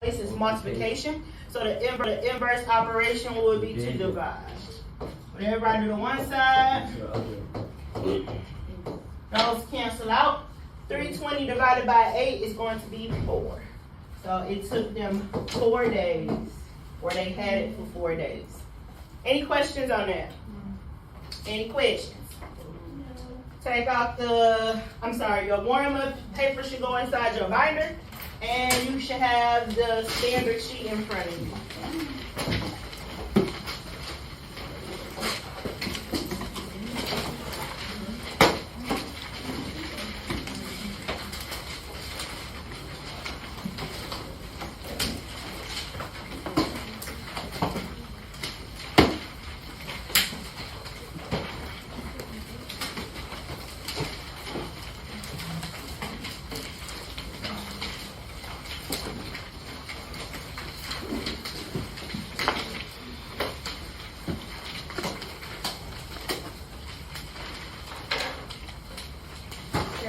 This is multiplication. So the inverse operation would be to divide. But everybody do the one side. Those cancel out. 320 divided by 8 is going to be 4. So it took them 4 days, or they had it for 4 days. Any questions on that? Any questions? Take out your warm-up paper should go inside your binder, and you should have the standard sheet in front of you.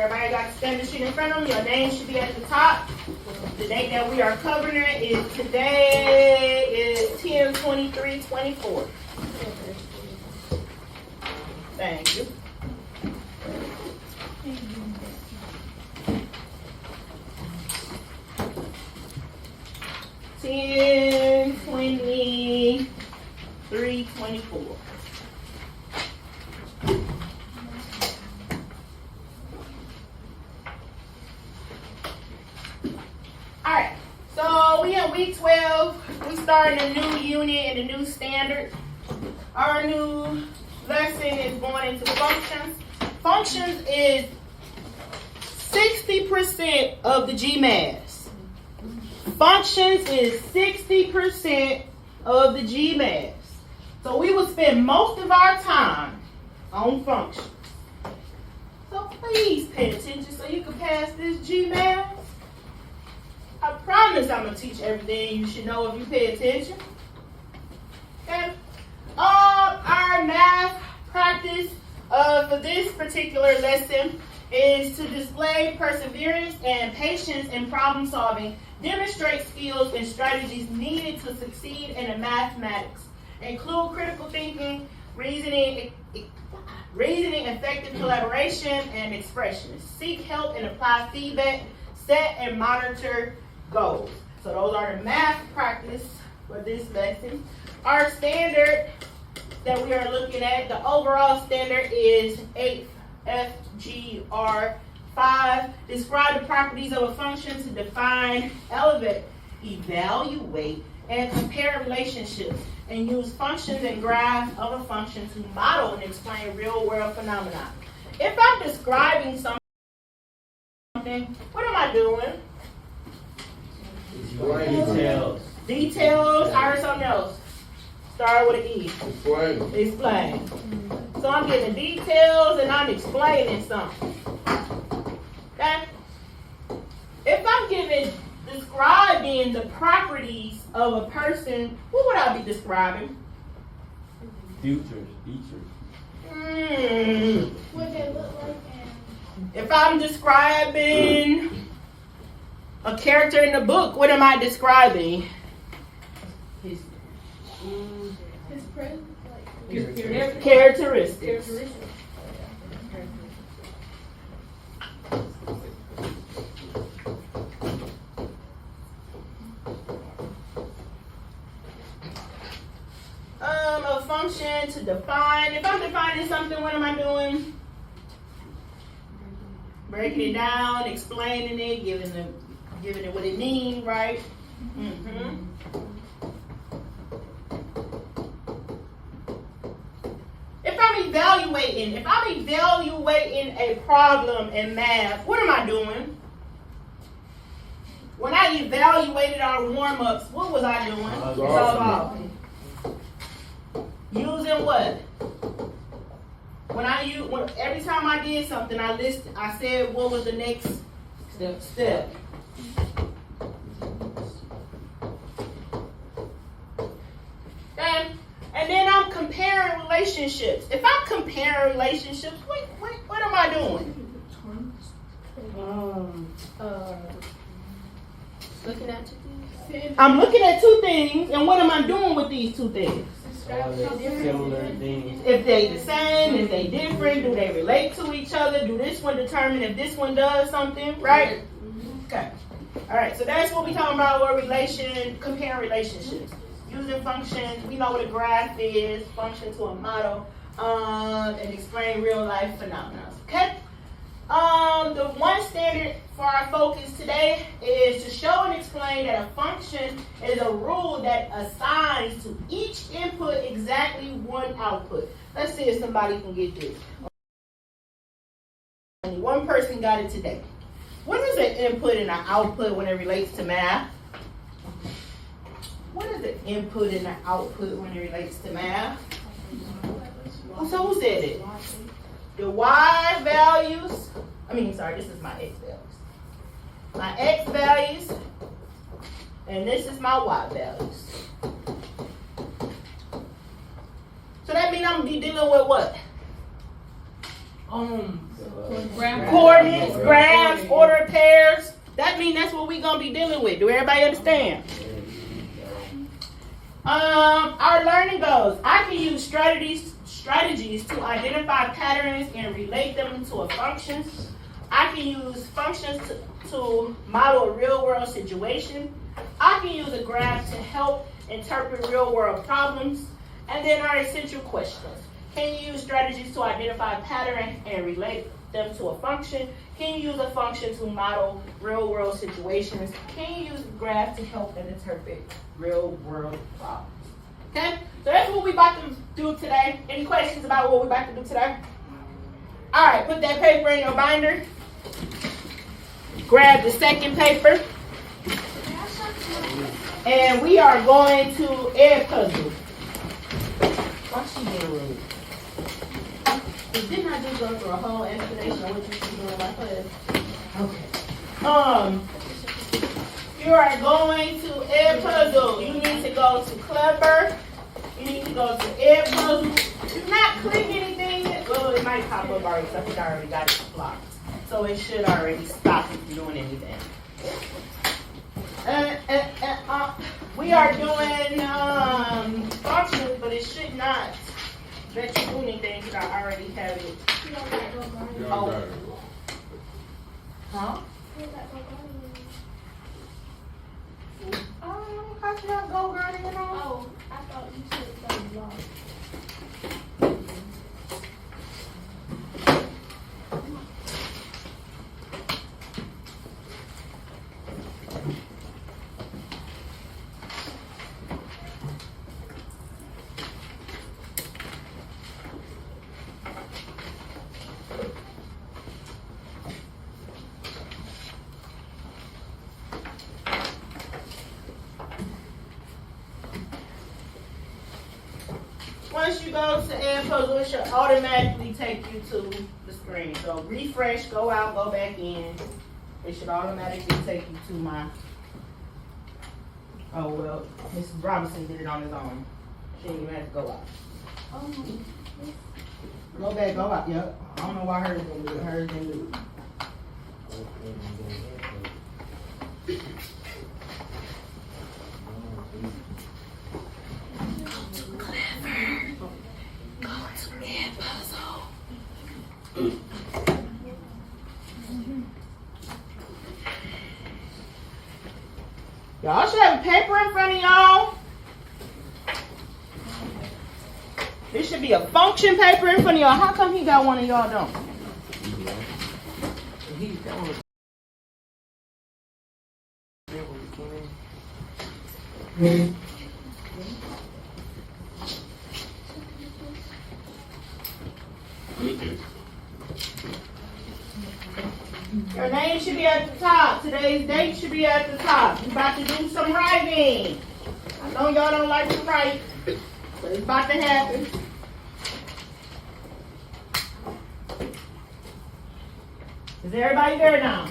Everybody got the standard sheet in front of them. Your name should be at the top. The date that we are covering it is today is 10/23/24. Thank you. Ten 23/24. Alright, so we in week 12. We starting a new unit and a new standard. Our new lesson is going into functions. Functions is 60% of the GMAS. Functions is 60% of the GMAS. So we will spend most of our time on functions. So please pay attention so you can pass this GMAS. I promise I'm going to teach everything you should know if you pay attention. Okay? Our math practice for this particular lesson is to display perseverance and patience in problem solving, demonstrate skills and strategies needed to succeed in mathematics, include critical thinking, reasoning, effective collaboration, and expression. Seek help and apply feedback, set and monitor goals. So those are the math practice for this lesson. Our standard that we are looking at, the overall standard is 8FGR5. Describe the properties of a function to define, elevate, evaluate, and compare relationships, and use functions and graphs of a function to model and explain real-world phenomena. If I'm describing something, what am I doing? Details. Details. I heard something else. Start with an E. Explain. Explain. So I'm getting details and I'm explaining something. Okay? If I'm describing the properties of a person, what would I be describing? Features. What they look like. If I'm describing a character in the book, what am I describing? His present, Characteristics. A function to define. If I'm defining something, what am I doing? Breaking it down, explaining it, giving it what it means, right? Mm-hmm. If I'm evaluating a problem in math, what am I doing? When I evaluated our warm-ups, what was I doing? Solving. Using what? Every time I did something, I said what was the next step. Okay? And then I'm comparing relationships. If I'm comparing relationships, what am I doing? looking at you. I'm looking at two things, and what am I doing with these two things? All the similar things. If they the same, if they different, do they relate to each other? Do this one determine if this one does something, right? Okay. All right, so that's what we talking about, what comparing relationships. Using functions, we know what a graph is, function to a model, and explain real life phenomena, okay? The one standard for our focus today is to show and explain that a function is a rule that assigns to each input exactly one output. Let's see if somebody can get this. Only one person got it today. What is an input and an output when it relates to math? What is an input and an output when it relates to math? Oh, so who said it? The y values, this is my x values. My x values, and this is my y values. So that means I'm going to be dealing with what? Coordinates, graphs, order pairs. That means that's what we're going to be dealing with. Do everybody understand? Our learning goals. I can use strategies to identify patterns and relate them to a function. I can use functions to model a real-world situation. I can use a graph to help interpret real-world problems. And then our essential questions. Can you use strategies to identify patterns and relate them to a function? Can you use a function to model real-world situations? Can you use a graph to help and interpret real-world problems? Okay, so that's what we're about to do today. Any questions about what we're about to do today? All right, put that paper in your binder. Grab the second paper. And we are going to add puzzle. Why she being rude? Didn't I just go through a whole explanation of what you should do in my class? Okay. You are going to Ed Puzzle. You need to go to Clever. You need to go to Ed Puzzle. Do not click anything. Well, it might pop up already, because I think I already got it blocked. So it should already stop you from doing anything. We are doing functions, but it should not let you do anything because I already have it. Oh. Huh? How should I go running and all? Oh, I thought you said that was wrong. Once you go to Add Puzzle, it should automatically take you to the screen. So refresh, go out, go back in. It should automatically take you to my. Oh well, Mrs. Robinson did it on his own. She didn't even have to go out. Go back, go out. Yep. I don't know why hers didn't do it. Hers didn't do it. Y'all should have a paper in front of y'all. This should be a function paper in front of y'all. How come he got one and y'all don't? He's got one. Your name should be at the top. Today's date should be at the top. You're about to do some writing. I know y'all don't like to write, but it's about to happen. Is everybody there now?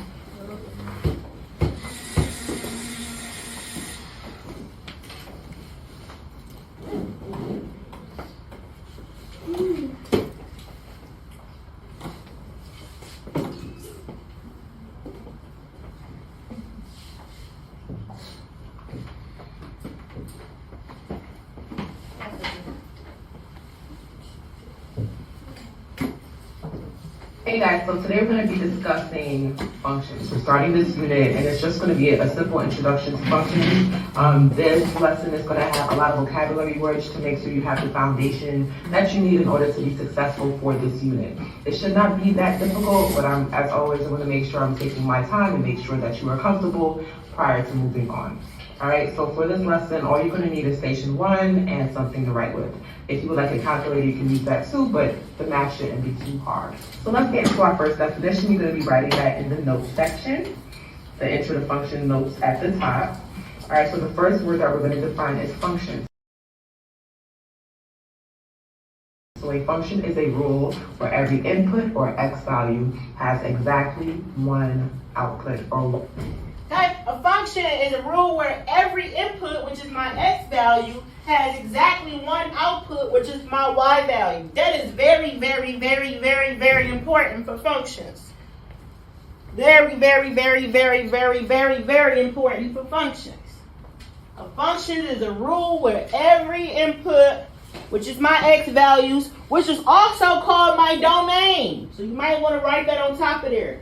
Hey guys, so today we're going to be discussing functions. We're starting this unit and it's just going to be a simple introduction to functions. This lesson is going to have a lot of vocabulary words to make sure you have the foundation that you need in order to be successful for this unit. It should not be that difficult, but as always, I'm going to make sure I'm taking my time and make sure that you are comfortable prior to moving on. Alright, so for this lesson, all you're going to need is station 1 and something to write with. If you would like a calculator, you can use that too, but the math shouldn't be too hard. So let's get into our first definition. You're going to be writing that in the notes section, the intro to function notes at the top. Alright, so the first word that we're going to define is function. So a function is a rule where every input or x value has exactly one output or Okay, a function is a rule where every input, which is my x value, has exactly one output, which is my y value. That is very, very, very, very, very important for functions. Very, very, very, very, very, very, very important for functions. A function is a rule where every input, which is my x values, which is also called my domain. So you might want to write that on top of there.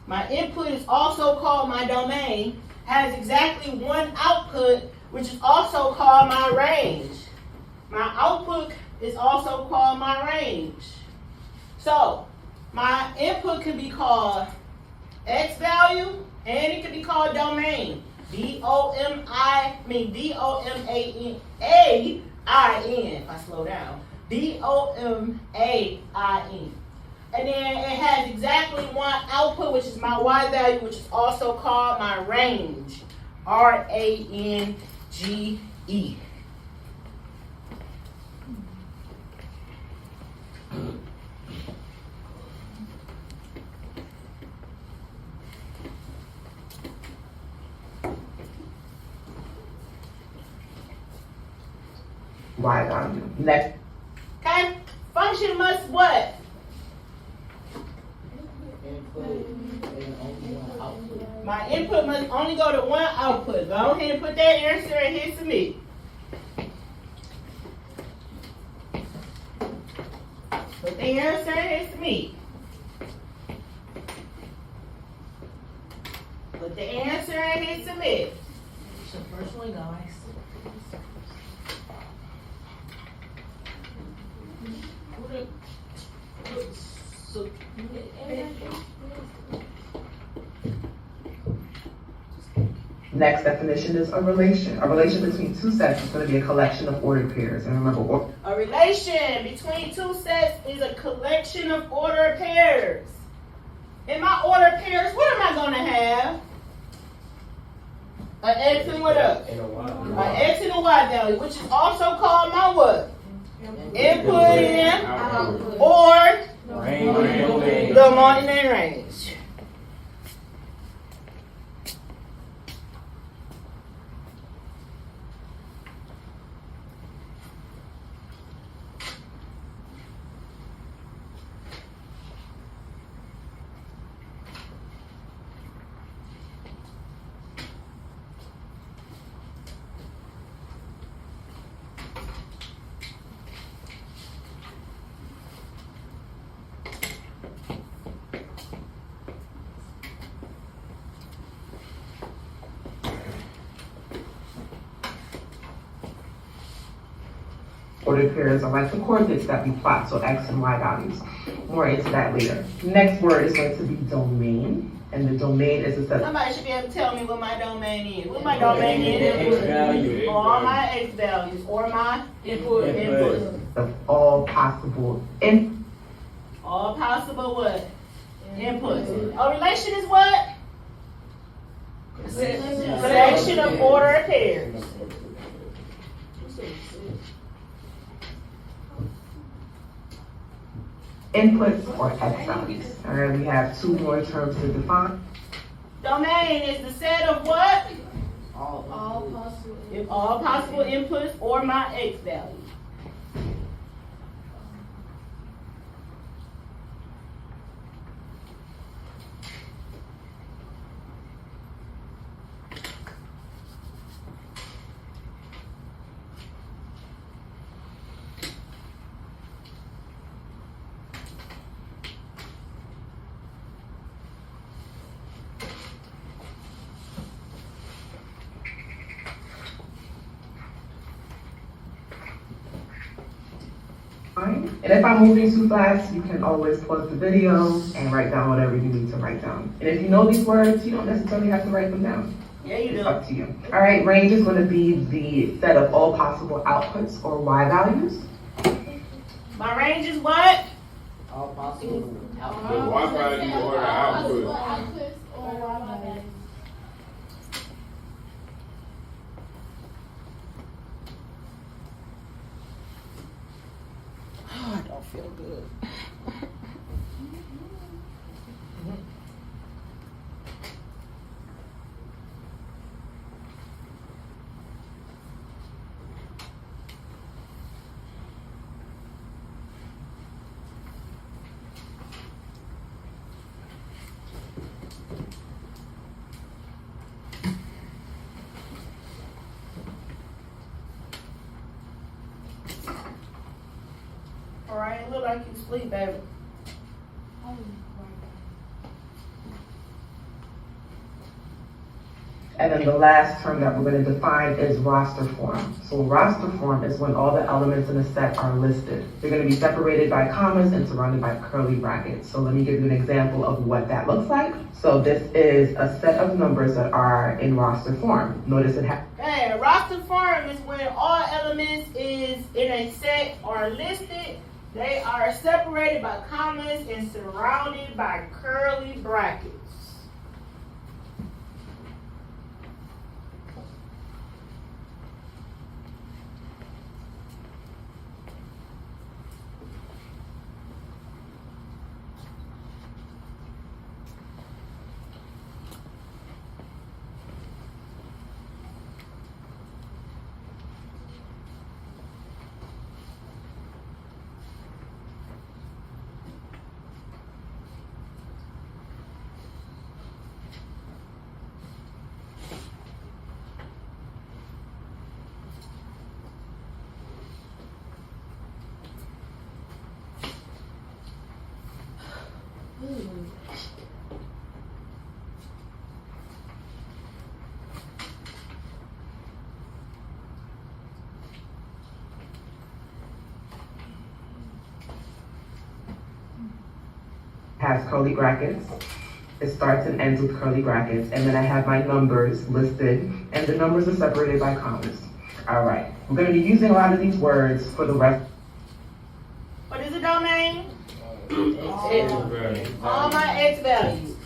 My input is also called my domain, has exactly one output, which is also called my range. My output is also called my range. So, my input can be called x value, and it can be called domain. D-O-M-A-I-N, if I slow down. D-O-M-A-I-N. And then it has exactly one output, which is my y value, which is also called my range. R-A-N-G-E. y value. Next. Okay? Function must what? My input must only go to one output. Go ahead and put that answer and hit submit. Put the answer and hit submit. Put the answer and hit submit. It's your first one, guys. Next definition is a relation. A relation between two sets is going to be a collection of ordered pairs. And remember, a relation between two sets is a collection of ordered pairs. In my ordered pairs, what am I going to have? An x and what else? An x and a y value, which is also called my what? Input in or domain and range. ordered pairs are like the coordinates that we plot, so x and y values. More into that later. Next word is going to be domain, and the domain is a set. Somebody should be able to tell me what my domain is. What my domain is? All my x values or my input. Of all possible all possible what? Inputs. A relation is what? Collection of ordered pairs. inputs or x values. All right, we have two more terms to define. Domain is the set of what? All possible. If all possible inputs or my x value. And if I'm moving too fast, you can always pause the video and write down whatever you need to write down. And if you know these words, you don't necessarily have to write them down. Yeah, you It's do. up to you. All right, range is going to be the set of all possible outputs or Y values. My range is what? All possible The outputs. Y value or the output. Outputs or Y values. Oh, I don't feel good. All right, look like you sleep, baby. And then the last term that we're going to define is roster form. So roster form is when all the elements in a set are listed. They're going to be separated by commas and surrounded by curly brackets. So let me give you an example of what that looks like. So this is a set of numbers that are in roster form. Notice it has Okay, roster form is when all elements is in a set are listed. They are separated by commas and surrounded by curly brackets. curly brackets. It starts and ends with curly brackets. And then I have my numbers listed, and the numbers are separated by commas. All right, we're going to be using a lot of these words for the rest. What is a domain? X All my X values.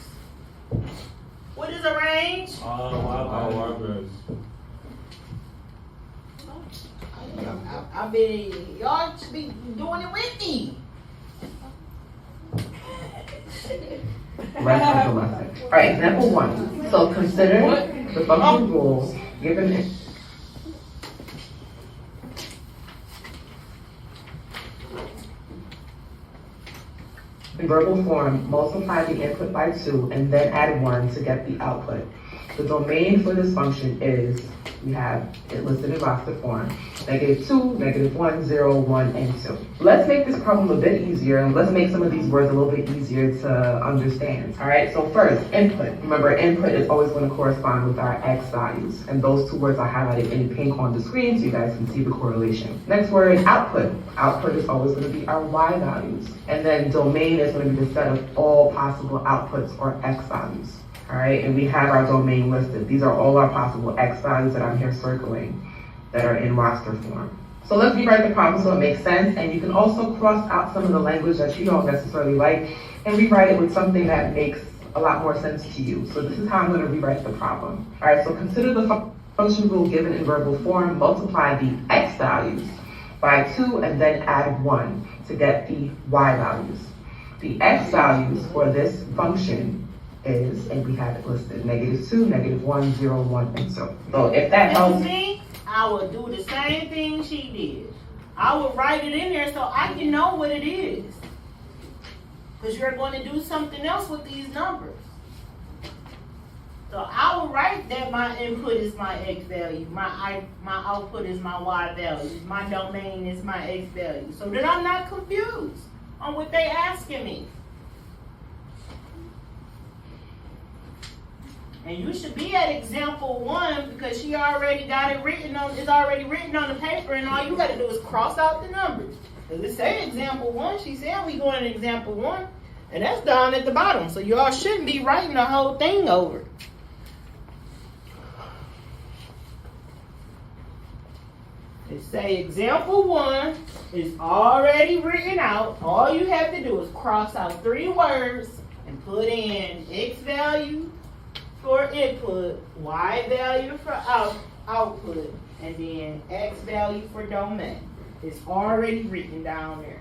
What is a range? All Y values. I've been, y'all should be doing it with me. Rest of the lesson. All right, example 1. So consider the function rule given in verbal form. Multiply the input by 2 and then add 1 to get the output. The domain for this function is, we have it listed in roster form, -2, -1, 0, 1, and 2. Let's make this problem a bit easier, and let's make some of these words a little bit easier to understand. All right, so first, input. Remember, input is always going to correspond with our X values, and those two words are highlighted in pink on the screen so you guys can see the correlation. Next word, output. Output is always going to be our Y values, and then domain is going to be the set of all possible outputs or X values. All right, and we have our domain listed. These are all our possible X values that I'm here circling that are in roster form. So let's rewrite the problem so it makes sense, and you can also cross out some of the language that you don't necessarily like and rewrite it with something that makes a lot more sense to you. So this is how I'm going to rewrite the problem. All right, so consider the function rule given in verbal form. Multiply the X values by 2 and then add 1 to get the Y values. The X values for this function is, and we have it listed, -2, -1, 0, 1, and so. So if that helps. Me, I would do the same thing she did. I would write it in there so I can know what it is. Because you're going to do something else with these numbers. So I will write that my input is my X value, my output is my Y value, my domain is my X value. So that I'm not confused on what they asking me. And you should be at example 1 because she already got it written on, it's already written on the paper, and all you gotta do is cross out the numbers. Does it say example 1? She said we going to example 1. And that's down at the bottom. So y'all shouldn't be writing the whole thing over. It say example 1 is already written out. All you have to do is cross out 3 words and put in X value for input, Y value for output, and then X value for domain. It's already written down there.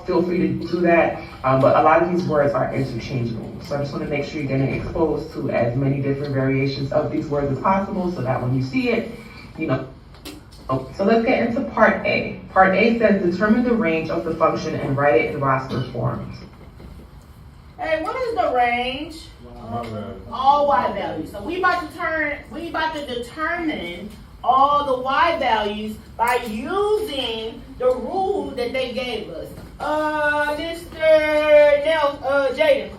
Feel free to do that, but a lot of these words are interchangeable. So I just want to make sure you're getting exposed to as many different variations of these words as possible so that when you see it, you know. Oh, so let's get into part A. Part A says determine the range of the function and write it in roster forms. Hey, what is the range? All Y values. So we about to determine all the Y values by using the rule that they gave us. Mr. Jaden.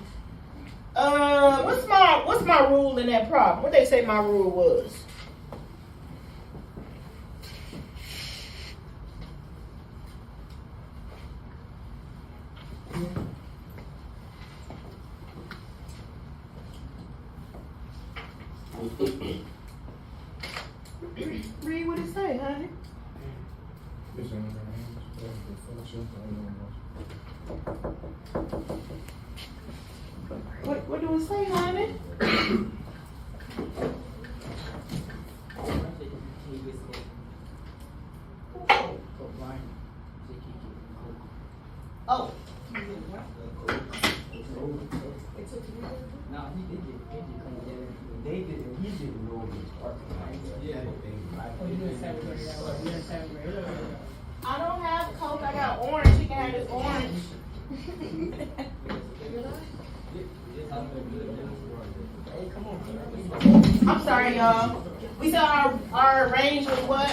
What's my rule in that problem? What they say my rule was? Read what it say, honey. What do it say, honey? Oh. I don't have Coke, I got orange. He can have his orange. I'm sorry, y'all. We said our range was what?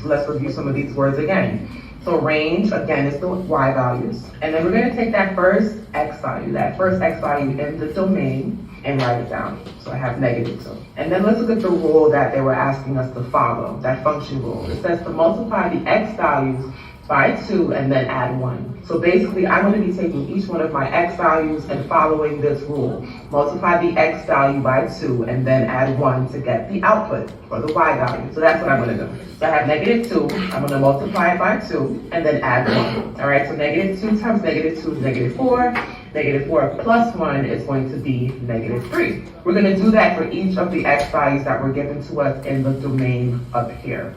So let's review some of these words again. So range, again, is the Y values. And then we're going to take that first X value in the domain and write it down. So I have -2. And then let's look at the rule that they were asking us to follow, that function rule. It says to multiply the X values by 2 and then add 1. So basically, I'm going to be taking each one of my X values and following this rule. Multiply the X value by 2 and then add 1 to get the output for the Y value. So that's what I'm going to do. So I have -2, I'm going to multiply it by 2 and then add 1. All right, so -2 times -2 is -4. -4 plus 1 is going to be -3. We're going to do that for each of the X values that were given to us in the domain up here.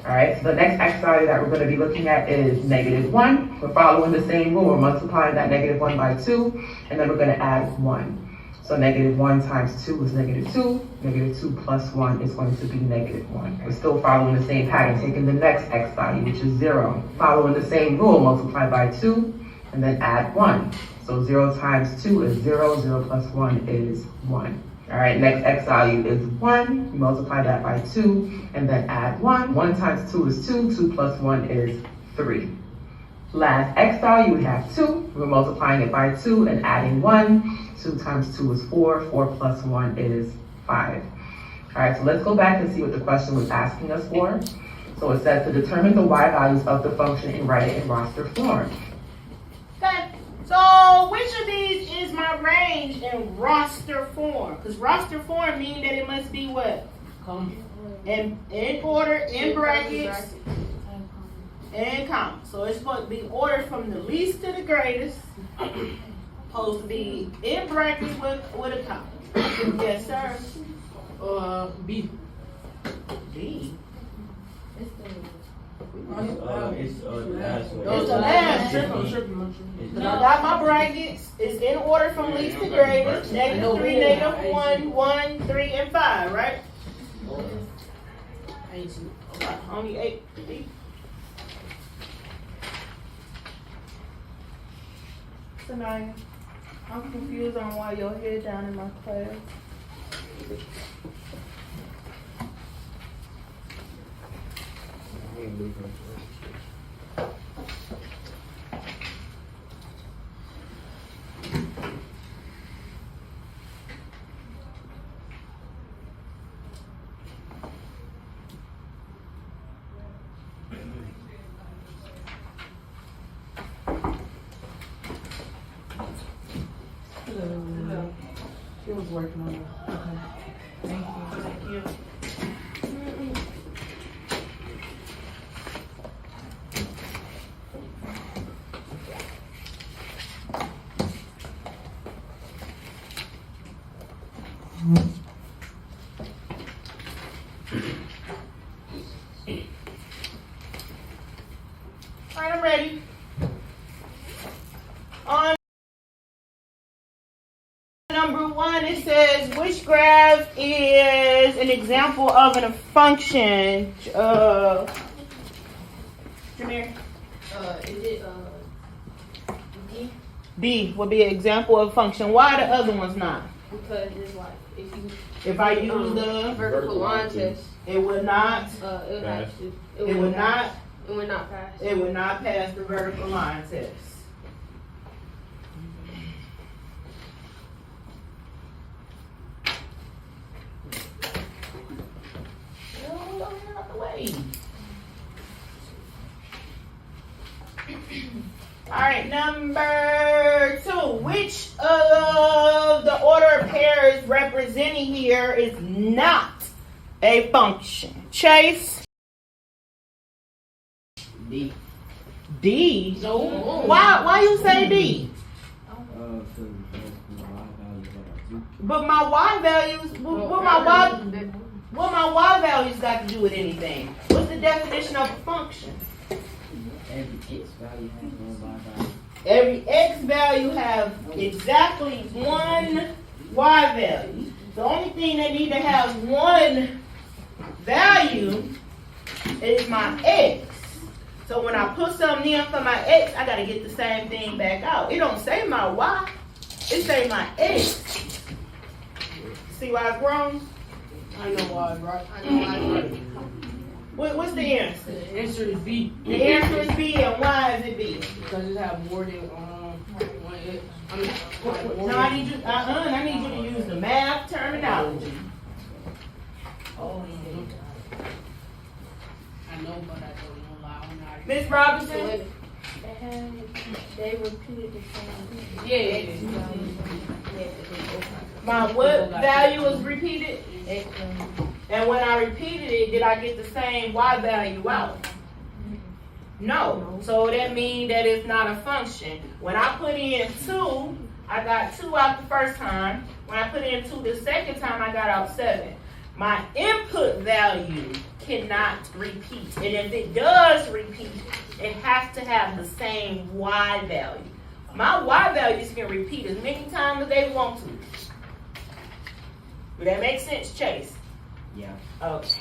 All right, so the next X value that we're going to be looking at is -1. We're following the same rule. We're multiplying that -1 by 2, and then we're going to add 1. So -1 times 2 is -2. -2 plus 1 is going to be -1. We're still following the same pattern, taking the next X value, which is 0. Following the same rule, multiply by 2, and then add 1. So 0 times 2 is 0. 0 plus 1 is 1. All right, next X value is 1. You multiply that by 2 and then add 1. 1 times 2 is 2. 2 plus 1 is 3. Last X value, we have 2. We're multiplying it by 2 and adding 1. 2 times 2 is 4. 4 plus 1 is 5. All right, so let's go back and see what the question was asking us for. So it says to determine the Y values of the function and write it in roster form. Okay. So which of these is my range in roster form? Because roster form means that it must be what? In order, in brackets, and comma. So it's supposed to be ordered from the least to the greatest. Supposed to be in brackets with a comma. Yes, sir. B. B. It's the last one. It's the last one. I got my brackets. It's in order from least to greatest. -3, -1, 1, 3, and 5, right? Only 8. Sanaya, I'm confused on why your head down in my class. was working on it. Okay. Thank you. Thank you. All right, I'm ready. On number 1, it says, which graph is an example of a function? Jameer? Is it D? B would be an example of function. Why the other ones not? Because it's like if you If I use the, vertical line test, it would not, it Pass. would not, it would not pass. it would not pass the vertical line test. All right, number 2. Which of the order of pairs represented here is not a function? Chase? D. D? No. Why you say D? But my Y values, what my Y values got to do with anything? What's the definition of a function? Every X value has one Y value. Every X value have exactly one Y value. The only thing that need to have one value is my X. So when I put something in for my X, I gotta get the same thing back out. It don't say my Y, it say my X. See why it's wrong? I know why it's right. I know why it's right. What's the answer? The answer is B. The answer is B, and why is it B? Because it have more than one X. I mean, more No, I than- need you. I need you to use the math terminology. Oh, yeah. I know, but I don't know why. I'm not. Miss Robinson. They repeated the same thing. Yeah. My what value was repeated? X. And when I repeated it, did I get the same Y value out? No. So that means that it's not a function. When I put in 2, I got 2 out the first time. When I put in 2 the second time, I got out 7. My input value cannot repeat. And if it does repeat, it has to have the same Y value. My Y values can repeat as many times as they want to. Does that make sense, Chase? Yeah. Okay.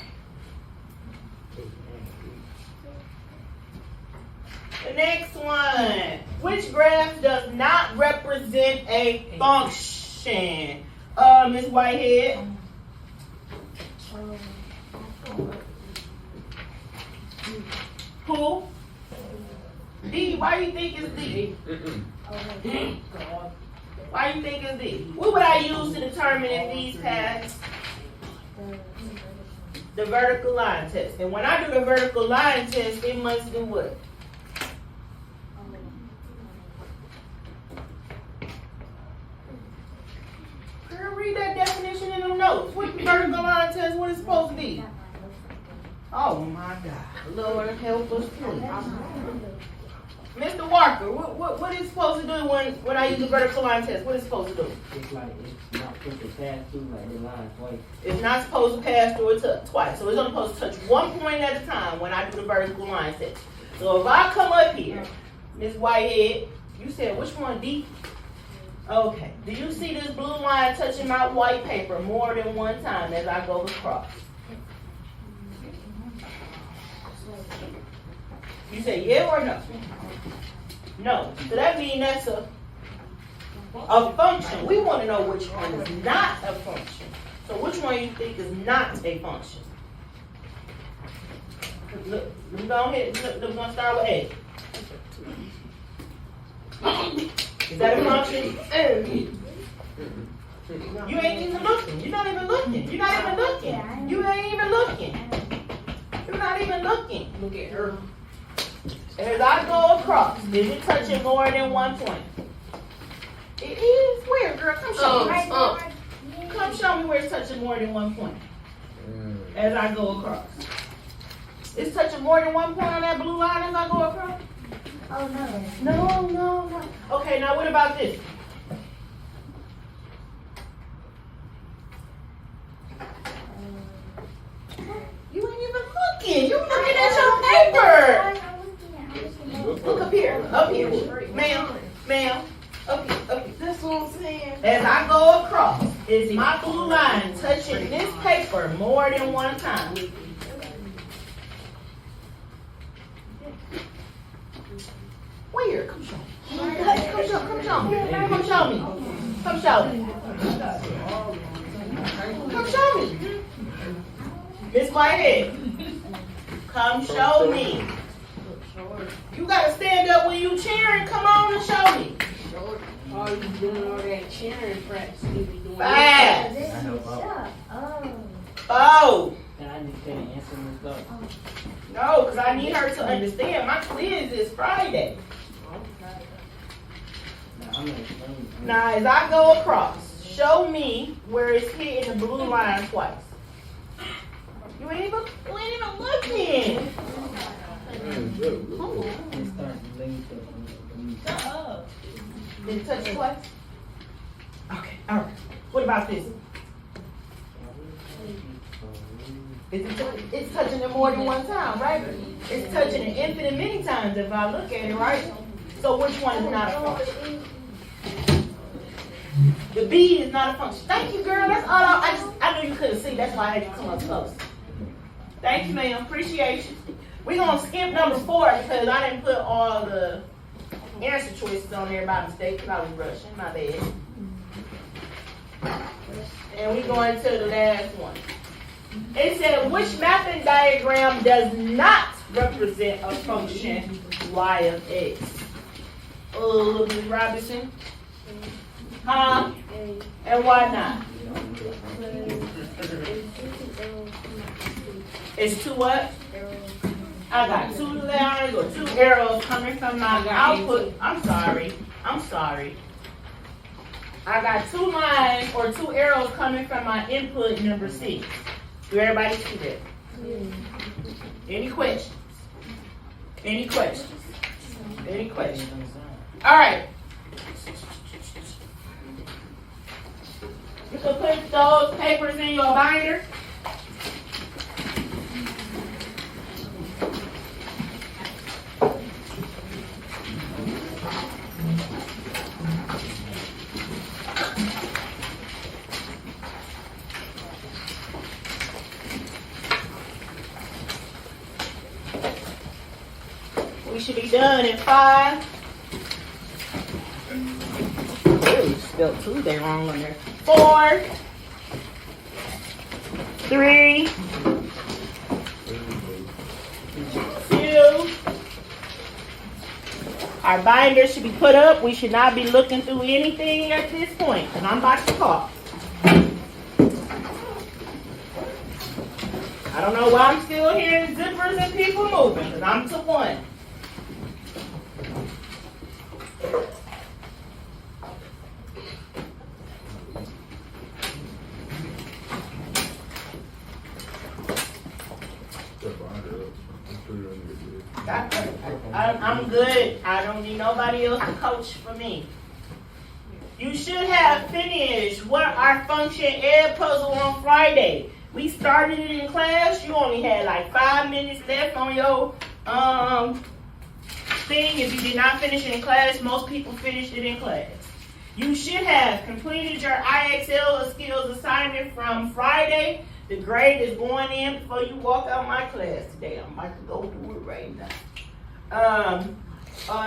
The next one. Which graph does not represent a function? Ms. Whitehead. Who? D. Why you think it's D? Why you think it's D? What would I use to determine if these pass the vertical line test? And when I do the vertical line test, it must do what? Girl, read that definition in the notes. What the vertical line test, what it's supposed to be? Oh my God. Lord help us please. Mr. Walker, what is it supposed to do when I use the vertical line test? What is it supposed to do? It's like it's not supposed to pass through like the line twice. It's not supposed to pass through it twice. So it's only supposed to touch one point at a time when I do the vertical line test. So if I come up here, Ms. Whitehead, you said which one, D? Okay. Do you see this blue line touching my white paper more than one time as I go across? You say yeah or no? No. So that means that's a function. We want to know which one is not a function. So which one you think is not a function? Look, let me go ahead. Look, we're going to start with A. Is that a function? You ain't even looking. You're not even looking. You're not even looking. You ain't even looking. You're not even looking. Look at her. As I go across, is it touching more than one point? It is. Where, girl? Come show me. come show me where it's touching more than 1 point as I go across. It's touching more than 1 point on that blue line as I go across? Oh, no. No. Okay, now what about this? You ain't even looking. You looking at your paper. Look up here. Ma'am. Up here. That's what I'm saying. As I go across, is my blue line touching this paper more than 1 time? Where? Come show me. Come show me. Miss Whitehead, come show me. You gotta stand up when you cheering. Come on and show me. All you doing all that cheering practice, you be doing Fast. This is stuff. Oh. Oh. And I just can't answer this stuff. No, because I need her to understand. My quiz is Friday. Now, as I go across, show me where it's hitting the blue line twice. You ain't even looking. Did it touch twice? Okay, all right. What about this? It's touching it more than 1 time, right? It's touching it infinite many times if I look at it, right? So which one is not a function? The B is not a function. Thank you, girl. That's all. I knew you couldn't see. That's why I had you come up close. Thank you, ma'am. Appreciate you. We're gonna skip number 4 because I didn't put all the answer choices on there by mistake because I was rushing. My bad. And we're going to the last one. It said, which mapping diagram does not represent a function y of x? Ms. Robinson? Huh? And why not? It's 2 what? I got 2 lines or 2 arrows coming from my output. I'm sorry. I got 2 lines or 2 arrows coming from my input number 6. Do everybody see that? Any questions? All right. You can put those papers in your binder. We should be done in 5. Really spelled Tuesday wrong on there. 4, 3, 2. Our binder should be put up. We should not be looking through anything at this point because I'm about to talk. I don't know why I'm still hearing zippers and people moving because I'm to 1. I'm good. I don't need nobody else to coach for me. You should have finished our function ed puzzle on Friday. We started it in class. You only had like 5 minutes left on your thing. If you did not finish it in class, most people finished it in class. You should have completed your IXL skills assignment from Friday. The grade is going in before you walk out my class today. I'm about to go do it right now.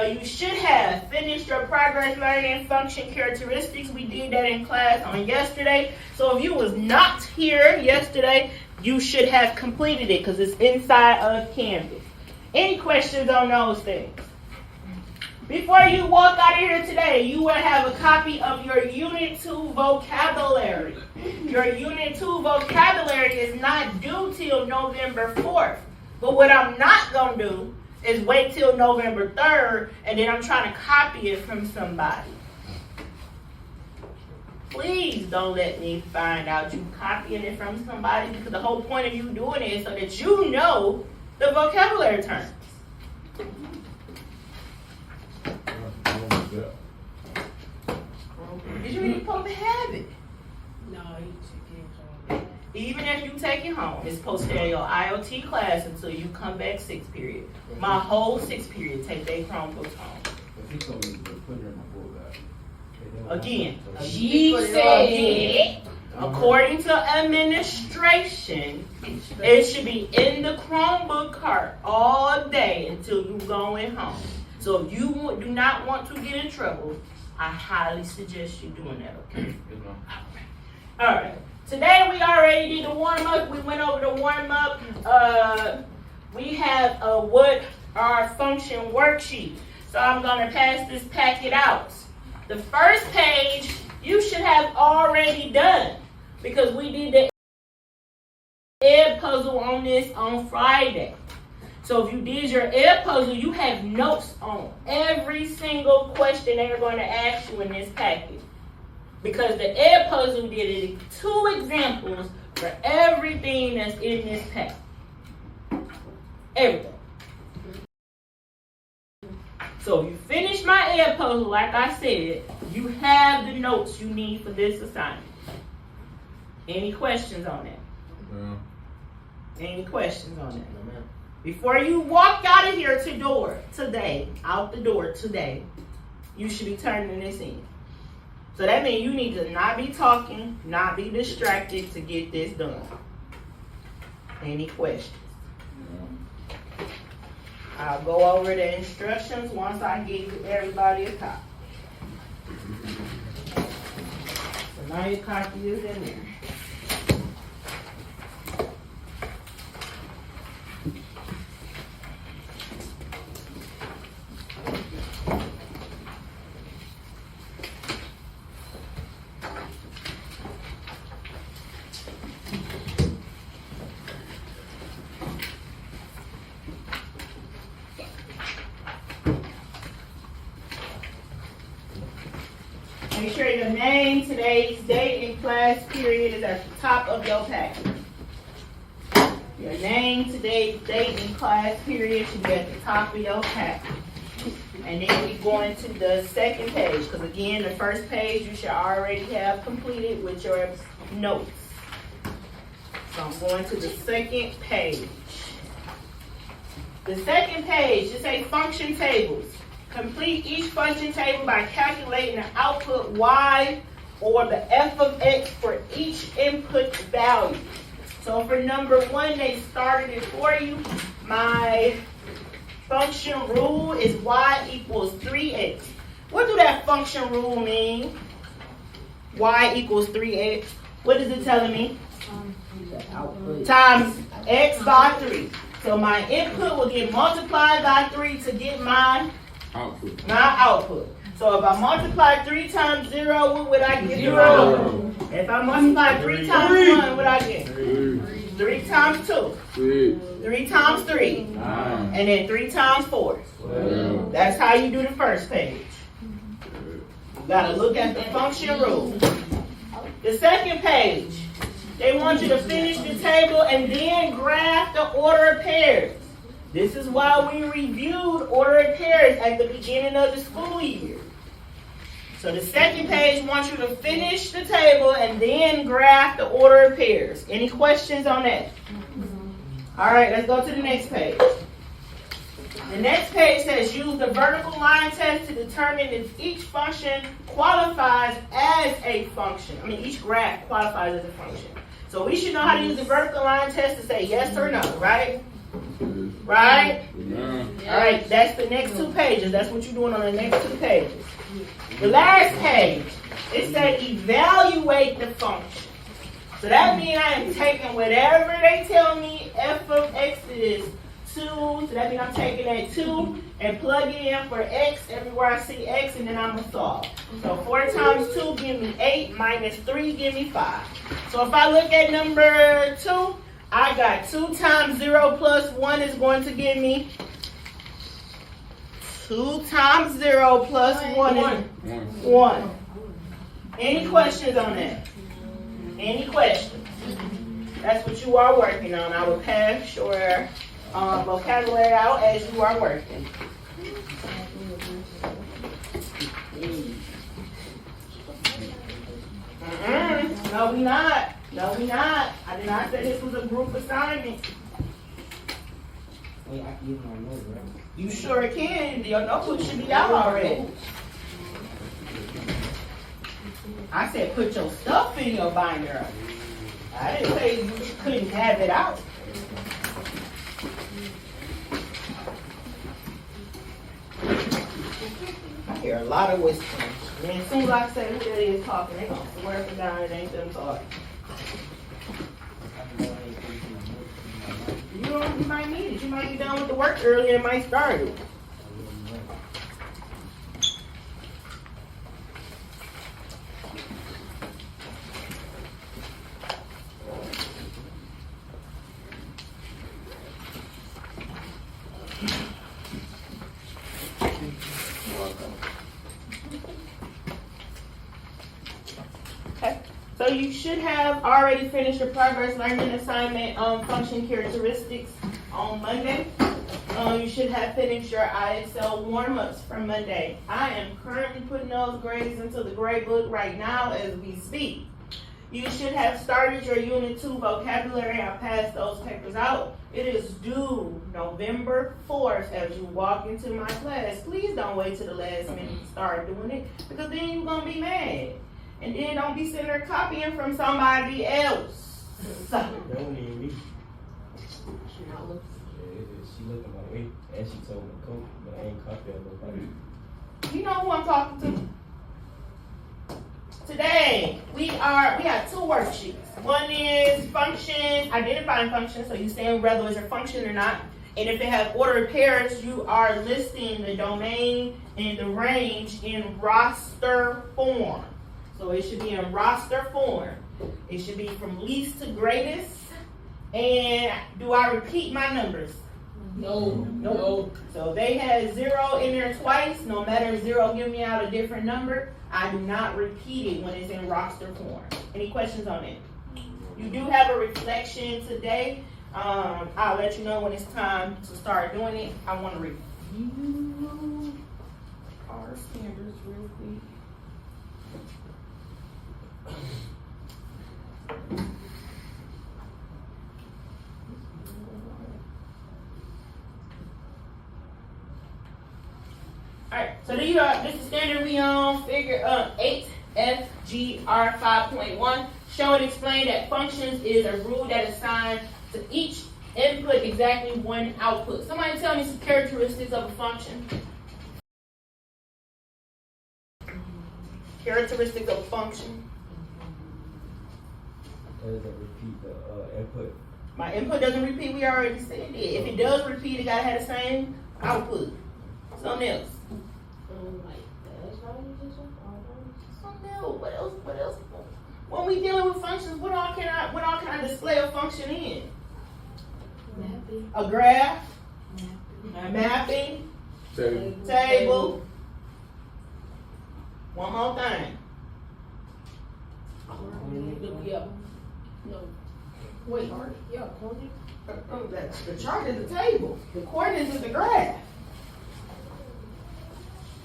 You should have finished your progress learning function characteristics. We did that in class on yesterday. So if you was not here yesterday, you should have completed it because it's inside of Canvas. Any questions on those things? Before you walk out of here today, you will have a copy of your Unit 2 vocabulary. Your Unit 2 vocabulary is not due till November 4th. But what I'm not going to do is wait till November 3rd, and then I'm trying to copy it from somebody. please don't let me find out you copying it from somebody, because the whole point of you doing it is so that you know the vocabulary terms. Did you really supposed to have it? No, he took it home. Even if you take it home, it's supposed to stay in your IoT class until you come back 6th period. My whole 6th period, take their Chromebooks home. He told me to put her in my book bag. Again, she said, according to administration, it should be in the Chromebook cart all day until you going home. So if you do not want to get in trouble, I highly suggest you doing that, okay? All right. Today we already did the warm-up. We went over the warm-up. We have what our function worksheet. So I'm going to pass this packet out. The first page you should have already done, because we did the ed puzzle on this on Friday. So if you did your ed puzzle, you have notes on every single question they're going to ask you in this packet. Because the ed puzzle did 2 examples for everything that's in this packet. Everything. So if you finish my ed puzzle, like I said, you have the notes you need for this assignment. Any questions on that? No. Any questions on that? Before you walk out of here out the door today, you should be turning this in. So that means you need to not be talking, not be distracted to get this done. Any questions? No. I'll go over the instructions once I give everybody a copy. So now your copy is in there. Make sure your name, today's date, and class period is at the top of your packet. Your name, today's date, and class period should be at the top of your packet. And then we go into the second page, because again, the first page you should already have completed with your notes. So I'm going to the second page. The second page, just say function tables. Complete each function table by calculating the output y or the f of x for each input value. So for number 1, they started it for you. My function rule is y equals 3x. What do that function rule mean? Y equals 3x. What is it telling me? Times x by 3. So my input will get multiplied by 3 to get my output. So if I multiply 3 times 0, what would I get? 0. If I multiply 3 times 1, what I get? 3 times 2. 3 times 3. 9. And then 3 times 4. 12. That's how you do the first page. You gotta look at the function rule. The second page, they want you to finish the table and then graph the order of pairs. This is why we reviewed order of pairs at the beginning of the school year. So the second page wants you to finish the table and then graph the order of pairs. Any questions on that? All right, let's go to the next page. The next page says use the vertical line test to determine if each function qualifies as a function. Each graph qualifies as a function. So we should know how to use the vertical line test to say yes or no, right? Right? Yeah. All right, that's the next 2 pages. That's what you're doing on the next 2 pages. The last page, it said evaluate the function. So that means I am taking whatever they tell me f of x is 2. So that means I'm taking that 2 and plugging in for x everywhere I see x, and then I'm going to solve. So 4 times 2 give me 8, minus 3 give me 5. So if I look at number 2, I got 2 times 0 plus 1 is going to give me 2 times 0 plus 1 is 1. Any questions on that? Any questions? That's what you are working on. I will pass your vocabulary out as you are working. No, we not. No, we not. I did not say this was a group assignment. Hey, I can use my notes, right? You sure can. Your notebook should be out already. I said put your stuff in your binder. I didn't say you couldn't have it out. I hear a lot of whispering. And as soon as I say who that is talking, they gonna swear to God it ain't them talking. You might need it. You might be done with the work early and might start it. Okay, so you should have already finished your progress learning assignment on function characteristics on Monday. You should have finished your IXL warm-ups for Monday. I am currently putting those grades into the grade book right now as we speak. You should have started your Unit 2 vocabulary. I passed those papers out. It is due November 4th as you walk into my class. Please don't wait till the last minute to start doing it because then you're going to be mad. And then don't be sitting there copying from somebody else. Don't need me. She looked at my way and she told me to coach, but I ain't copying nobody. You know who I'm talking to? Today, we have two worksheets. One is functions, identifying functions, so you saying whether it's a function or not. And if it has ordered pairs, you are listing the domain and the range in roster form. So it should be in roster form. It should be from least to greatest. And do I repeat my numbers? No. Nope. So they had 0 in there twice. No matter 0 give me out a different number, I do not repeat it when it's in roster form. Any questions on it? You do have a reflection today. I'll let you know when it's time to start doing it. I want to review our standards real quick. Alright, so this is standard we on figure 8FGR 5.1. Show and explain that functions is a rule that assigns to each input exactly one output. Somebody tell me some characteristics of a function. Characteristics of a function. Doesn't repeat the input. My input doesn't repeat, we already said it. If it does repeat, it gotta have the same output. Something else. Something else. What else? What else? When we dealing with functions, what all can I display a function in? Mapping. A graph, a mapping, table. One more thing. Yeah. No. Wait. Yeah. Coordinate. The chart is the table. The coordinates is the graph.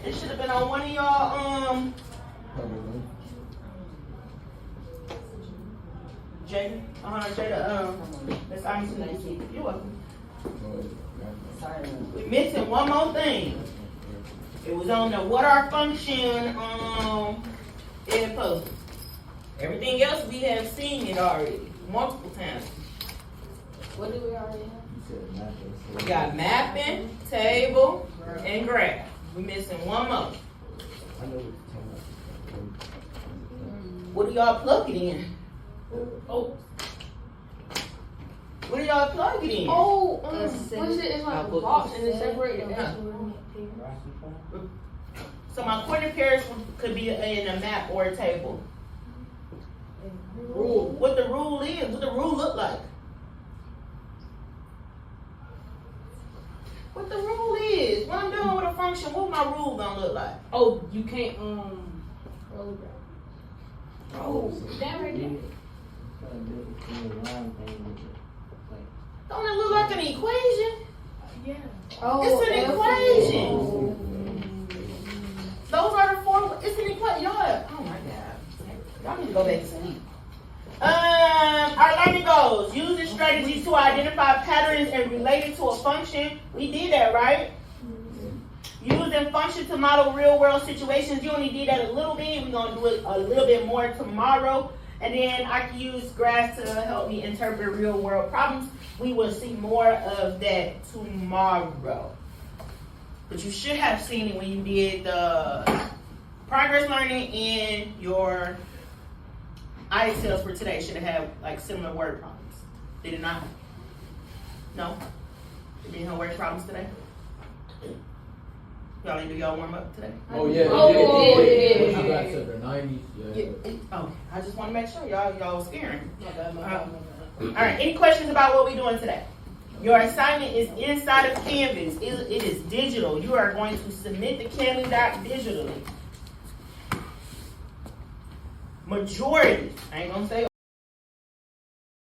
It should have been on one of y'all Jada. Jada, that's obviously you're welcome. We're missing one more thing. It was on the what are function input. Everything else we have seen it already multiple times. What do we already have? We got mapping, table, and graph. We're missing one more. I know what you're talking about. What do y'all plug it in? Oh. What do y'all plug it in? Oh. What is it? It's like a box and it's separated out. So my coordinate pairs could be in a map or a table. Rule. What the rule is? What the rule look like? What the rule is? When I'm dealing with a function, what my rule gonna look like? Oh, you can't roll it Oh, that right there. Don't it look like an equation? Yeah. It's an equation. Those are the four. It's an equation. Y'all, oh my God. Y'all need to go back to sleep. Our learning goals. Using strategies to identify patterns and relate it to a function. We did that, right? Using function to model real world situations. You only did that a little bit. We're going to do it a little bit more tomorrow. And then I can use graphs to help me interpret real world problems. We will see more of that tomorrow. But you should have seen it when you did the progress learning in your ICAs for today. Should have had like similar word problems. Did it not? No? It didn't have word problems today? Y'all didn't do y'all warm up today? Oh yeah. Oh, yeah. I got to the 90s. Yeah. Oh, I just want to make sure y'all was scaring. All right, any questions about what we're doing today? Your assignment is inside of Canvas. It is digital. You are going to submit the Canvas doc digitally. Majority, I ain't gonna say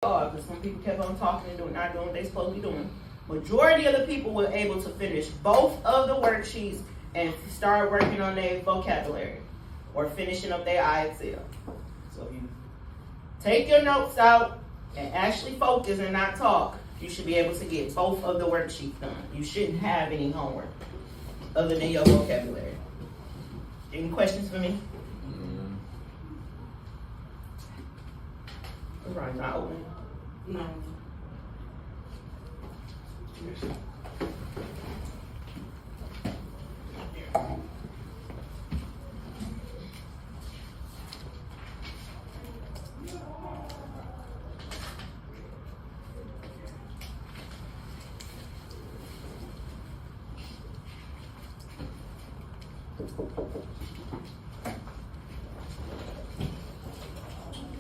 all, because some people kept on talking and not doing what they supposed to be doing. Majority of the people were able to finish both of the worksheets and start working on their vocabulary or finishing up their ICA. So if you take your notes out and actually focus and not talk, you should be able to get both of the worksheets done. You shouldn't have any homework other than your vocabulary. Any questions for me? Right, not open. No.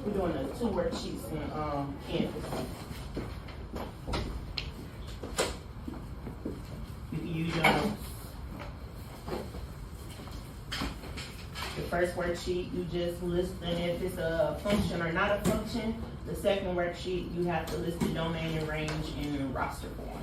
We're doing the 2 worksheets in Canvas. You can use your notes. The first worksheet, you just list if it's a function or not a function. The second worksheet, you have to list the domain and range in roster form.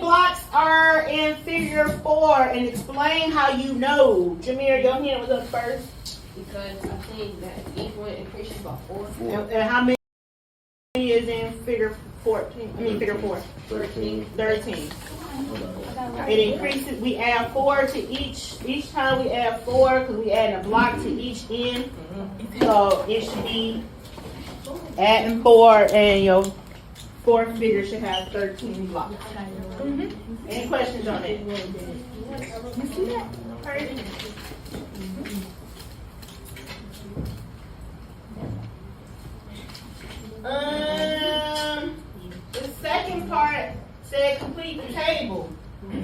Blocks are in figure 4 and explain how you know. Jameer, your hand was up first. Because I think that each one increases by 4. And how many is in figure 14? I mean figure 4. 13. 13. It increases, we add 4 to each time we add 4 because we add a block to each end. So it should be adding 4 and your 4th figure should have 13 blocks. Any questions on it? You see that? The second part said complete the table.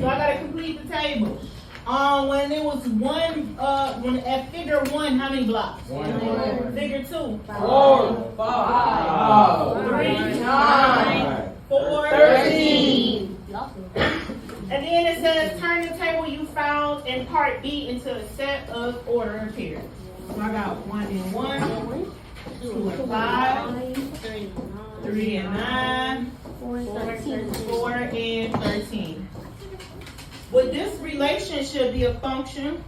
So I gotta complete the table. When it was when at figure 1, how many blocks? 1. Figure 2. 4, 5, 3, 9, 4, 13. And then it says turn the table you found in part B into a set of order pairs. So I got 1 and 1, 2 and 5, 3 and 9, 4 and 13. Would this relationship be a function?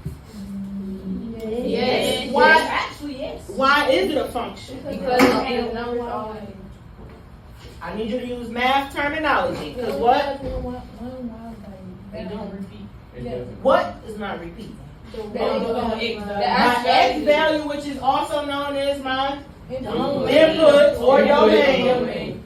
Yes. Why? Actually, yes. Why is it a function? Because the numbers are. I need you to use math terminology. Because what? They don't repeat. It doesn't. What is not repeating? The My X X value, which is also known as my value. input or domain, Domain.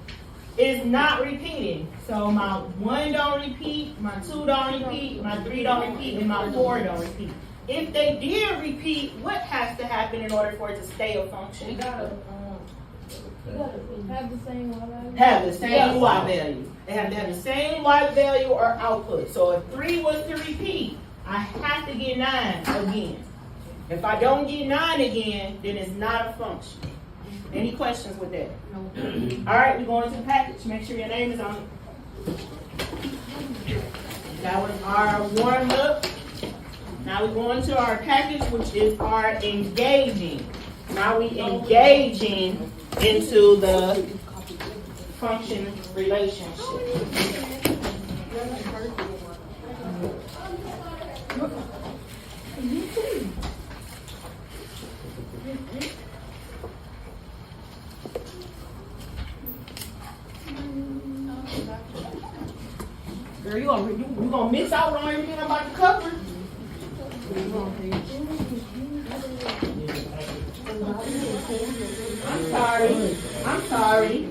is not repeating. So my 1 don't repeat, my 2 don't repeat, my 3 don't repeat, and my 4 don't repeat. If they did repeat, what has to happen in order for it to stay a function? You gotta have the same Y value. Have the same Y value. They have to have the same Y value or output. So if 3 was to repeat, I have to get 9 again. If I don't get 9 again, then it's not a function. Any questions with that? No. All right, we're going to the package. Make sure your name is on it. That was our warm up. Now we're going to our package, which is our engaging. Now we engaging into the function relationship. Girl, you gonna miss out on everything I'm about to cover. I'm sorry. I'm sorry.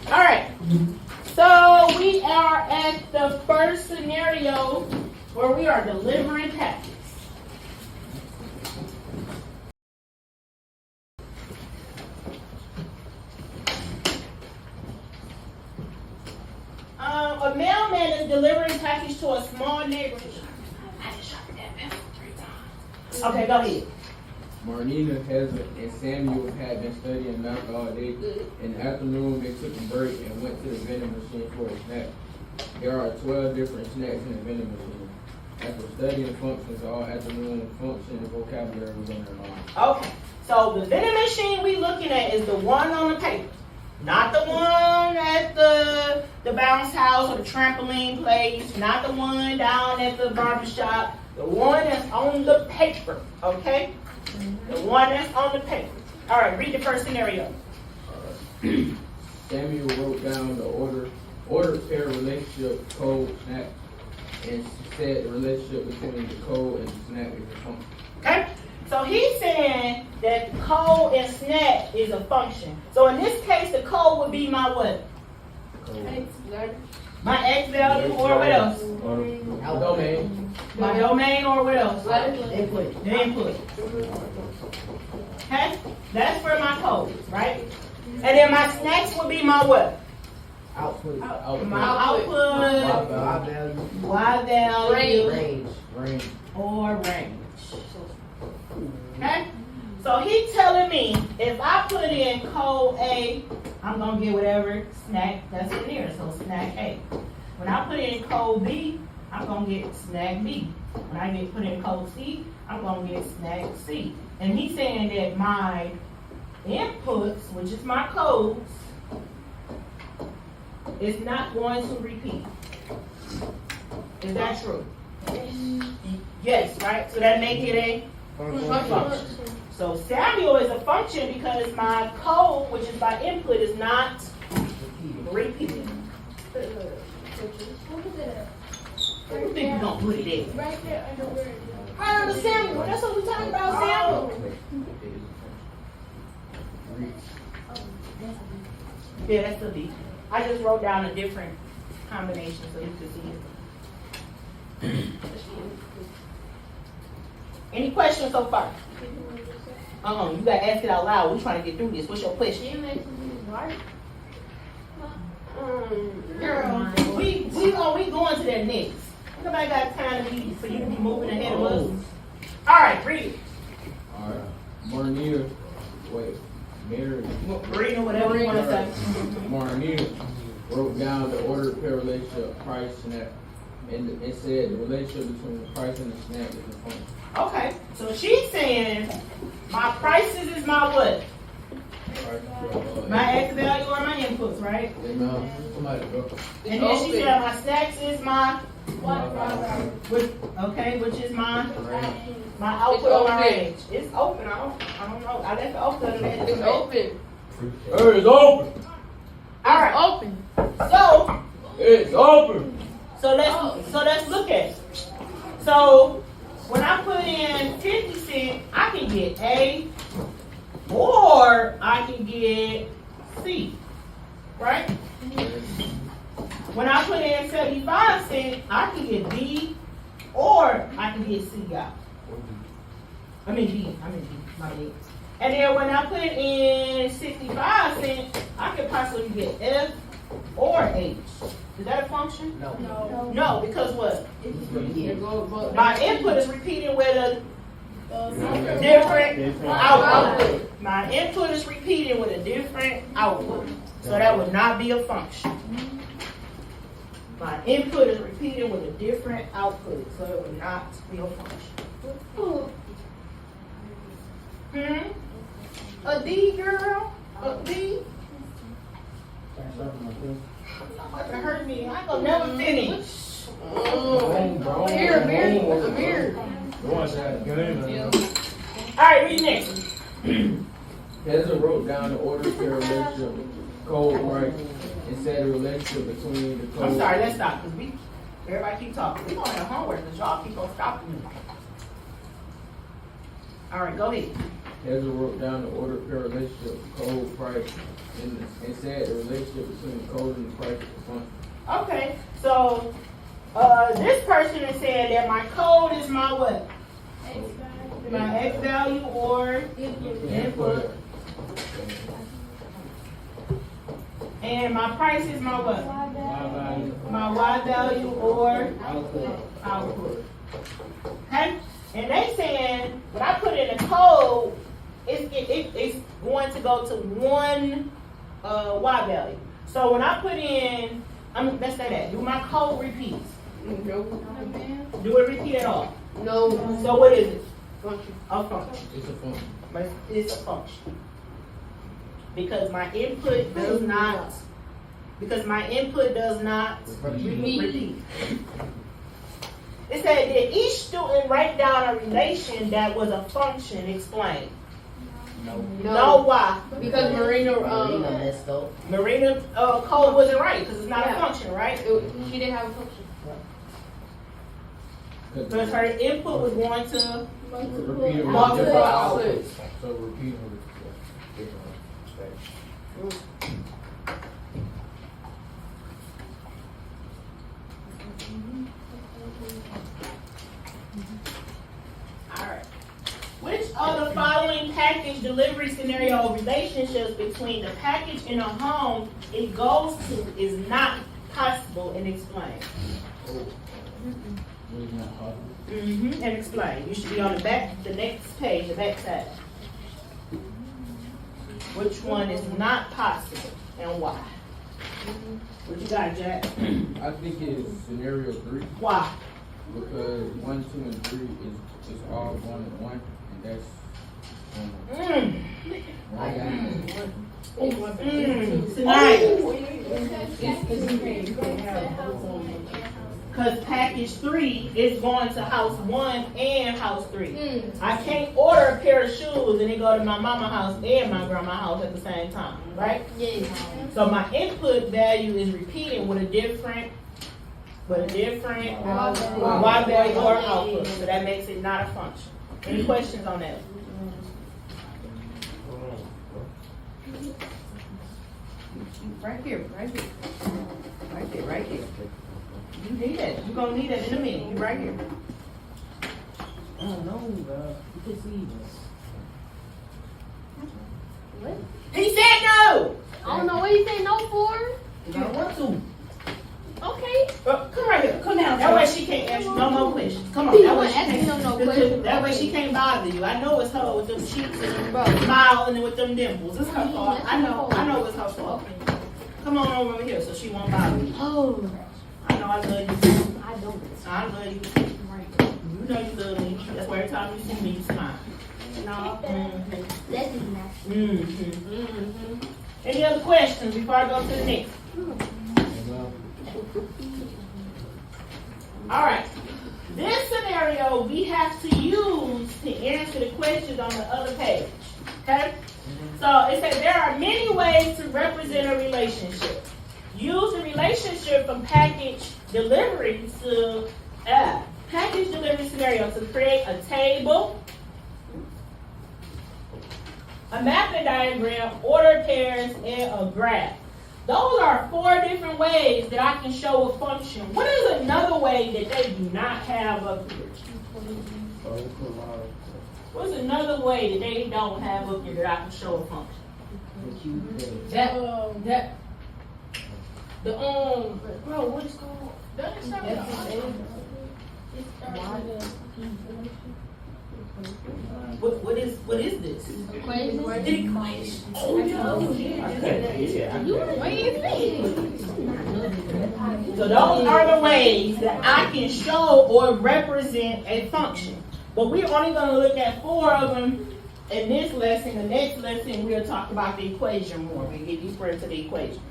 All right. So we are at the first scenario where we are delivering packets. A mailman is delivering package to a small neighborhood. I just sharpened that pencil 3 times. Okay, go ahead. Marnina and Samuel had been studying math all day. In the afternoon, they took a break and went to the vending machine for a snack. There are 12 different snacks in the vending machine. After studying functions all afternoon, function and vocabulary was on their mind. Okay, so the vending machine we looking at is the one on the paper. Not the one at the bounce house or the trampoline place. Not the one down at the barbershop. The one that's on the paper, okay? The one that's on the paper. All right, read the first scenario. Samuel wrote down the order pair relationship code snack and said the relationship between the code and the snack is a function. Okay? So he's saying that the code and snack is a function. So in this case, the code would be my what? Code. My X value or what else? Our domain. My domain or what else? Input. The input. Okay? That's for my code, right? And then my snacks would be my what? Output. My output, Y value, Range. or range. Okay? So he's telling me if I put in code A, I'm going to get whatever snack that's in there. So snack A. When I put in code B, I'm going to get snack B. When I put in code C, I'm going to get snack C. And he's saying that my inputs, which is my codes, is not going to repeat. Is that true? Yes, right? So that makes it a function. So Samuel is a function because my code, which is my input, is not repeating. Where do you think you're going to put it in? Right there under where. Right under Samuel. That's what we're talking about, Samuel. Yeah, that's the B. I just wrote down a different combination so you can see it. Any questions so far? You gotta ask it out loud. We're trying to get through this. What's your question? Girl, we going to that next. Nobody got time for you to be moving ahead of us. All right, read it. All right. Marnina, Read or whatever you want to say. Marnina wrote down the order pair relationship price snack, and it said the relationship between the price and the snack is a function. Okay, so she's saying my prices is my what? My X value or my inputs, right? Somebody go. And then she said my snacks is my which is my output or my range. It's open. I don't know. I left it open. It's open. Hey, it's open. All right. Open. So It's open. let's look at it. So when I put in 50 cents, I can get A or I can get C, right? When I put in 75 cents, I can get B or I can get C out. I mean D, my D. And then when I put in 65 cents, I could possibly get F or H. Is that a function? No. No, because what? My input is repeating with a different output. My input is repeating with a different output. So that would not be a function. My input is repeating with a different output. So it would not be a function. A D, girl? A D? That hurt me. I ain't gonna never finish. Here. Alright, read next. Hezra wrote down the order pair relationship code price and said the relationship between the code. I'm sorry, let's stop. Because everybody keep talking. We gonna have homework because y'all keep on stopping me. Alright, go ahead. Hezra wrote down the order pair relationship code price and said the relationship between the code and the price is a function. Okay, so this person is saying that my code is my what? My X value or input. And my price is my what? My Y value or output. Okay? And they saying when I put in a code, it's going to go to one Y value. So when I put in, let's say that, do my code repeat? No. Do it repeat at all? No. So what is it? Function. A function. It's a function. It's a function. Because my input does not repeat. It said, did each student write down a relation that was a function? Explain. No, why? Because Marina code wasn't right because it's not a function, right? She didn't have a function. Because her input was going to Repeat multiple outputs. So repeat different. Alright. Which of the following package delivery scenario relationships between the package and a home it goes to is not possible and explain? And explain. You should be on the next page, the back side. Which one is not possible and why? What you got, Jack? I think it's scenario 3 Why? because 1, 2, and 3 is all 1 and 1, and that's Because package 3 is going to house 1 and house 3. I can't order a pair of shoes and then go to my mama house and my grandma house at the same time, right? Yes. So my input value is repeating with a different Y value or output. So that makes it not a function. Any questions on that? Right here. You need it. You're going to need it in a minute. You right here. Oh no, bro. You can see this. What? He said no! I don't know what you say no for. You don't want to. Okay. Come right here. Come down. That way she can't ask you no more questions. Come on. That way she Ask me no can't, questions. that way she can't bother you. I know it's her with them cheeks and Bro. smile and with them dimples. It's her fault. I know it's her fault. Come on over here so she won't bother you. Oh, I know I love you. I don't. I love you. You know you love me. That's why every time you see me, you smile. No. Mm-hmm. That's nice. Mm-hmm. Any other questions before I go to the next? All right. This scenario we have to use to answer the questions on the other page. Okay? So it says there are many ways to represent a relationship. Use the relationship from package delivery scenario to create a table, a mapping diagram, order pairs, and a graph. Those are 4 different ways that I can show a function. What is another way that they do not have up here? What's another way that they don't have up here that I can show a function? Bro, what is called? What is this? Equation. Oh, so those are the ways that I can show or represent a function. But we're only going to look at 4 of them in this lesson. The next lesson, we'll talk about the equation more. We'll get deeper into the equation.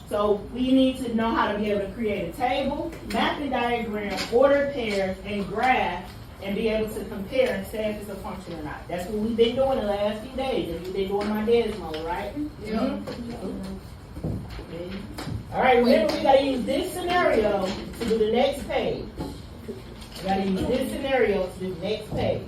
So we need to know how to be able to create a table, mapping diagram, order pairs, and graph, and be able to compare and say if it's a function or not. That's what we've been doing the last few days. And we've been doing my dad's mode, right? Yeah. All right, remember we got to use this scenario to do the next page. We got to use this scenario to do the next page.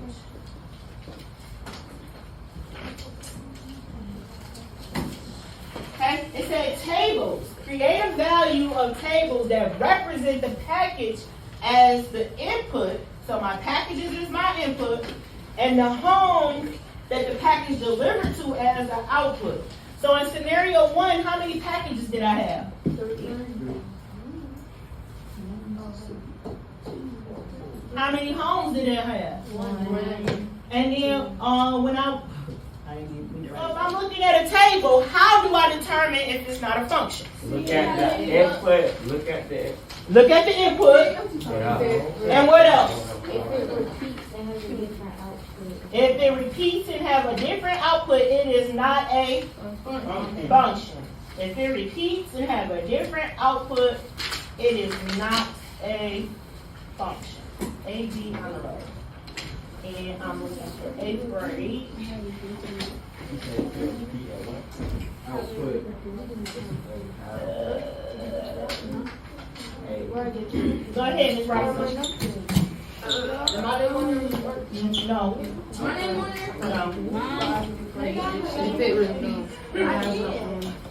Okay, it said tables. Create a value of tables that represent the package as the input. So my packages is my input, and the home that the package delivered to as the output. So in scenario 1, how many packages did I have? 3. How many homes did it have? 1. And then when if I'm looking at a table, how do I determine if it's not a function? Look at the input. Look at the Look at the input. And what else? If it repeats and have a different output. If it repeats and have a different output, it is not a function. If it repeats and have a different output, it is not a function. A, B, on the road. And I'm looking for 8th grade. output. Go ahead, Ms. Robinson. Am I the one who's working? No.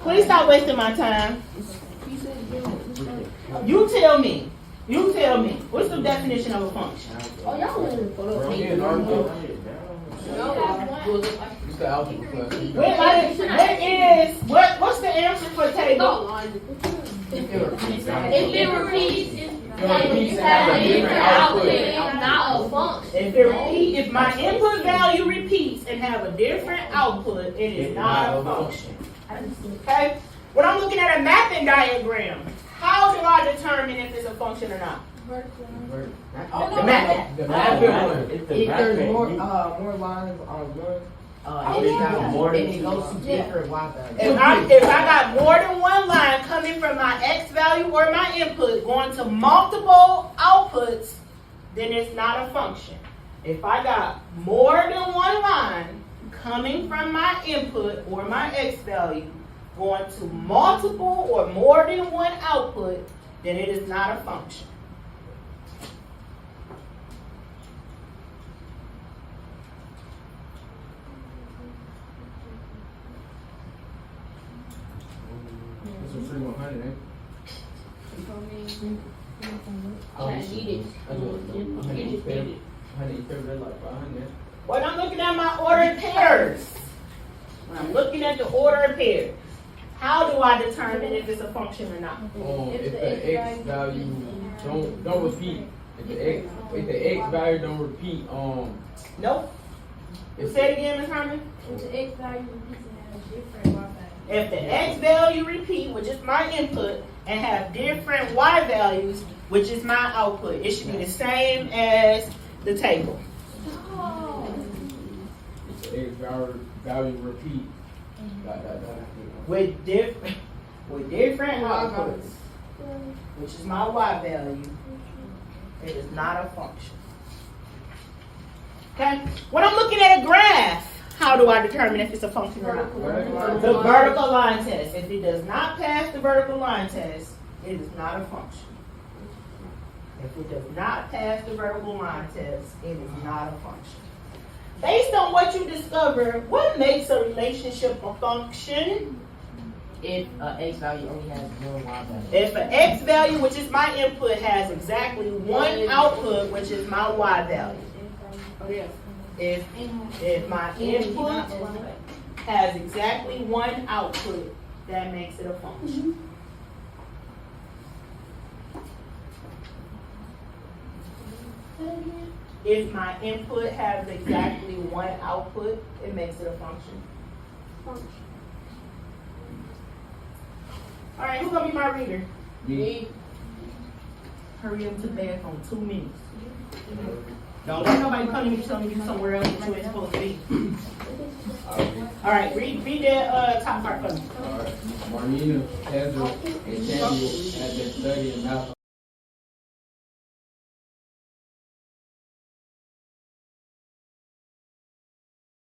Please stop wasting my time. You tell me. You tell me. What's the definition of a function? Oh, y'all really put up. It's the algebra class. What's the answer for table? If it repeats, it's have a different output. It's not a function. If my input value repeats and have a different output, it is not a function. Okay? When I'm looking at a mapping diagram, how do I determine if it's a function or not? The mapping one. If there's more lines on one, it goes to different Y values. If I got more than one line coming from my X value or my input going to multiple outputs, then it's not a function. If I got more than one line coming from my input or my X value going to multiple or more than one output, then it is not a function. It's a 3100, eh? I need it. When I'm looking at my ordered pairs, when I'm looking at the ordered pairs, how do I determine if it's a function or not? If the X value don't repeat, if the X value don't repeat, Nope. Say it again, Ms. Herman. If the X value repeats and has a different Y value. If the X value repeat, which is my input, and have different Y values, which is my output, it should be the same as the table. X value repeat. With different outputs, which is my Y value, it is not a function. Okay? When I'm looking at a graph, how do I determine if it's a function or not? The vertical line test. If it does not pass the vertical line test, it is not a function. If it does not pass the vertical line test, it is not a function. Based on what you discover, what makes a relationship a function? If X value only has one Y value. If an X value, which is my input, has exactly one output, which is my Y value. If my input has exactly one output, that makes it a function. If my input has exactly one output, it makes it a function. All right, who's gonna be my reader? Me. Hurry up to the bathroom, 2 minutes. Don't let nobody come to you telling you somewhere else that you ain't supposed to be. All right, read that top part for me. Alright. Marnina, Ezra, and Samuel had been studying math